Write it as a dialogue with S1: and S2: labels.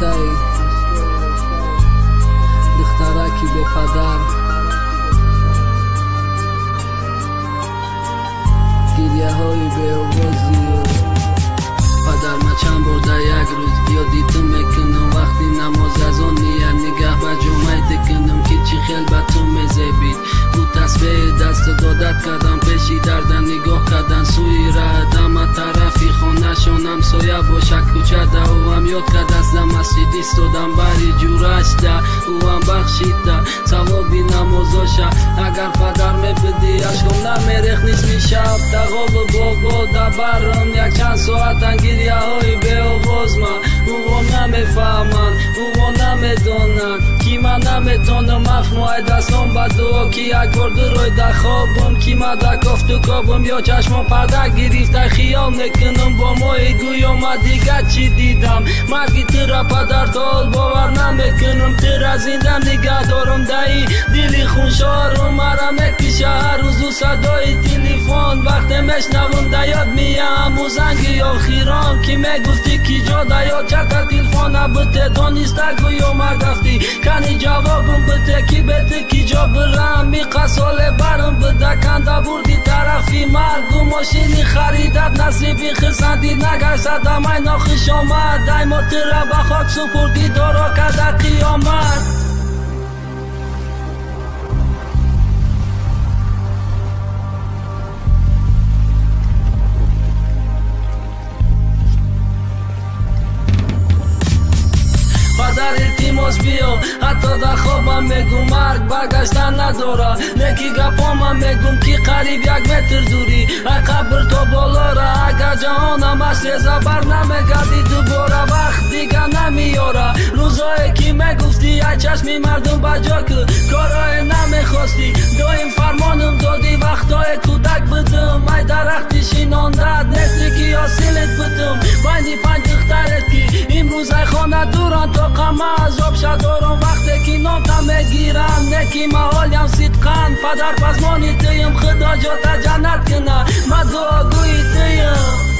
S1: رشته‌ای دخترکی به پدر گریه های به آوازی پدر ما چند بار در یک روز یادیتو میکنم وقتی نماز از آن نیه نگه به جمعه دکنم که چی خیل به تو میزبید او تسبیح دست دادت کردم پیشی دردن نگاه کردن سوی ردم طرفی خانه شانم سایه باشه کوچه ده او هم یاد کرد از مسجد استادم بری جورش ده او هم بخشید ده ثوابی نمازاشه اگر پدر میبدی عشقم نمیرخ نیست میشب دقاب بابا دبرم یک چند ساعت انگیریه های به آواز من او نمیفهمن او نمیدونن کی من نمیتونم افمای دستم به دعا کی یک بار روی در خوابم کی من در کافت و کابم یا چشمم پرده گرفته خیال نکنم با مای گویم دیگه چی دیدم مرگی تر پدر تال باور نمیکنم تر زنده نگه دارم دایی دلی خونشارم مرا نکشه هر روز و صدای تلفن وقت مشنوم در یاد میام و زنگی آخیران کی میگفتی کی جا در یاد چطر تلفن بته دانسته گویم مرگفتی کنی جوابم بده کی بده کی جا برم می قصال برم بده کنده بردی طرفی مرگ و ماشینی خریدت نصیبی خسندی نگرسد امای ناخش آمد دایما تره به خاک سپردی دارا کرده قیامت در التماس بیا حتی در خوابم میگم مرگ برگشتن نداره نکی گپامم میگم کی قریب 1 متر دوری قبر تو بالا را اگر جهانم اصل زبر نمیگردی دوباره وقت دیگه نمیاره روزایی که میگفتی ای چشمی مردم بجا که کارای نمیخواستی دایم فرمانم دادی وقتای کودک بدم ای درختی شیناندت نزدیکی یا سیلت بدم بینی 5 دخترت که امروز ای خانه دوران تا قمه عذاب شدارم وقتی که نام تا میگیرم نکی محالیم صدقن پدر پزمانی تیم خدا جات جنت کنه من دعا گوی تیم